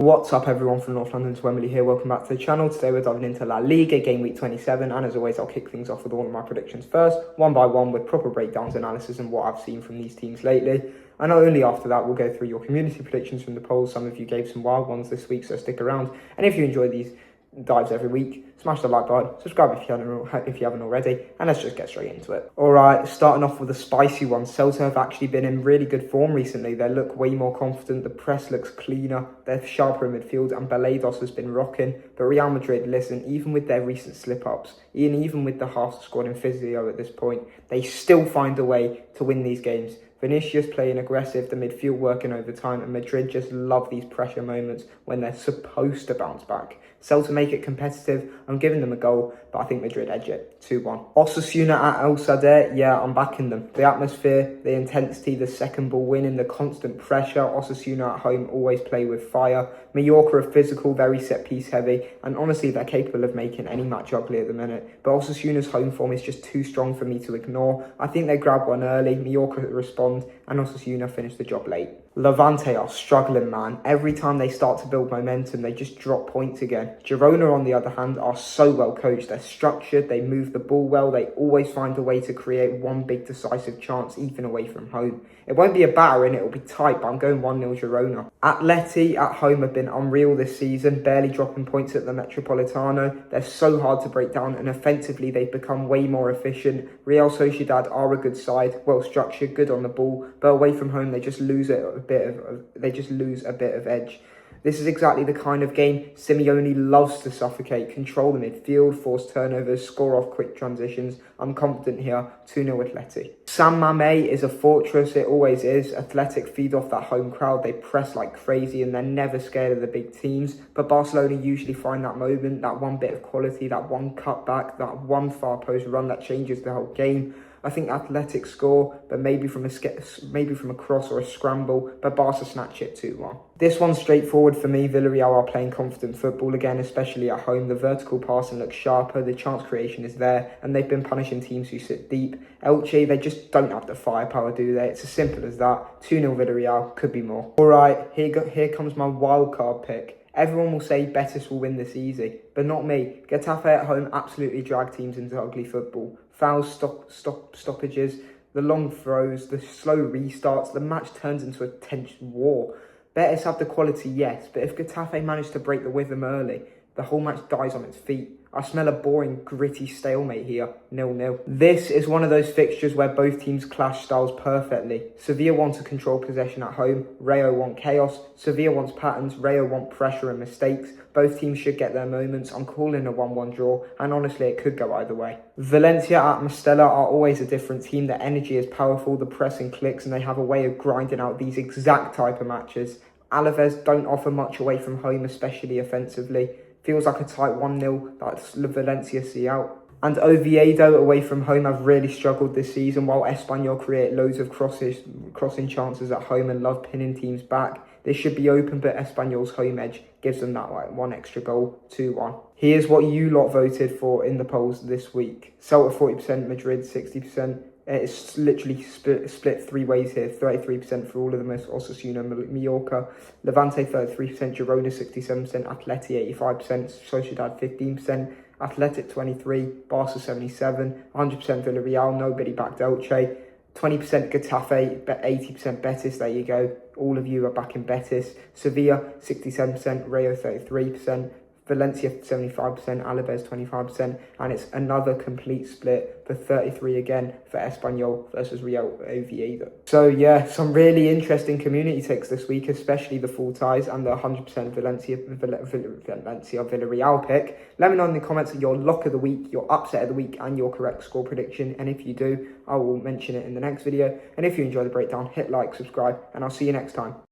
What's up everyone from North London's Wembley here, welcome back to the channel. Today we're diving into La Liga Game Week 27 and as always I'll kick things off with all of my predictions first, one by one with proper breakdowns, analysis and what I've seen from these teams lately. And only after that we'll go through your community predictions from the polls. Some of you gave some wild ones this week, so stick around. And if you enjoy these dives every week, smash the like button, subscribe if you haven't already, and let's just get straight into it. Alright, starting off with a spicy one. Celta have actually been in really good form recently. They look way more confident, the press looks cleaner, they're sharper in midfield, and Balados has been rocking. But Real Madrid, listen, even with their recent slip-ups, even with the half squad in physio at this point, they still find a way to win these games. Vinicius playing aggressive, the midfield working overtime, and Madrid just love these pressure moments when they're supposed to bounce back. Celta make it competitive, I'm giving them a goal, but I think Madrid edge it, 2-1. Osasuna at El Sadar, yeah, I'm backing them. The atmosphere, the intensity, the second ball winning, the constant pressure. Osasuna at home always play with fire. Mallorca are physical, very set-piece heavy, and honestly, they're capable of making any match ugly at the minute. But Osasuna's home form is just too strong for me to ignore. I think they grab one early, Mallorca respond, and Osasuna finish the job late. Levante are struggling, man. Every time they start to build momentum, they just drop points again. Girona, on the other hand, are so well coached. They're structured, they move the ball well, they always find a way to create one big decisive chance, even away from home. It won't be a battering, it'll be tight, but I'm going 1-0 Girona. Atleti at home have been unreal this season, barely dropping points at the Metropolitano. They're so hard to break down, and offensively they've become way more efficient. Real Sociedad are a good side, well structured, good on the ball, but away from home they just lose a bit of edge. This is exactly the kind of game Simeone loves to suffocate, control the midfield, force turnovers, score off quick transitions. I'm confident here, 2-0 Atleti. San Mamés is a fortress, it always is. Athletic feed off that home crowd, they press like crazy and they're never scared of the big teams. But Barcelona usually find that moment, that one bit of quality, that one cutback, that one far post run that changes the whole game. I think Athletic score, but maybe from a cross or a scramble, but Barca snatch it 2-1. This one's straightforward for me. Villarreal are playing confident football again, especially at home. The vertical passing looks sharper, the chance creation is there, and they've been punishing teams who sit deep. Elche, they just don't have the firepower, do they? It's as simple as that. 2-0 Villarreal, could be more. Alright, here comes my wild card pick. Everyone will say Betis will win this easy, but not me. Getafe at home absolutely drag teams into ugly football. Fouls, stoppages, the long throws, the slow restarts, the match turns into a tense war. Betis have the quality, yes, but if Getafe manage to break the rhythm early, the whole match dies on its feet. I smell a boring, gritty stalemate here, 0-0. This is one of those fixtures where both teams clash styles perfectly. Sevilla want to control possession at home, Rayo want chaos. Sevilla wants patterns, Rayo want pressure and mistakes. Both teams should get their moments. I'm calling a 1-1 draw, and honestly, it could go either way. Valencia at Mestalla are always a different team. Their energy is powerful, the pressing clicks, and they have a way of grinding out these exact type of matches. Alavés don't offer much away from home, especially offensively. Feels like a tight 1-0 that Valencia see out. And Oviedo away from home have really struggled this season, while Espanyol create loads of crossing chances at home and love pinning teams back. This should be open, but Espanyol's home edge gives them that one extra goal, 2-1. Here's what you lot voted for in the polls this week. Celta 40%, Madrid 60%. It's literally split three ways here. 33% for all of them, Osasuna, Mallorca. Levante 33%, Girona 67%, Atleti 85%, Sociedad 15%, Athletic 23%, Barca 77%, 100% Villarreal, nobody backed Elche. 20% Getafe, 80% Betis, there you go. All of you are backing Betis. Sevilla 67%, Rayo 33%. Valencia 75%, Alavés 25%, and it's another complete split for 33 again for Espanyol versus Real Oviedo. So yeah, some really interesting community takes this week, especially the full ties and the 100% Valencia Villarreal pick. Let me know in the comments your lock of the week, your upset of the week, and your correct score prediction. And if you do, I will mention it in the next video. And if you enjoy the breakdown, hit like, subscribe, and I'll see you next time.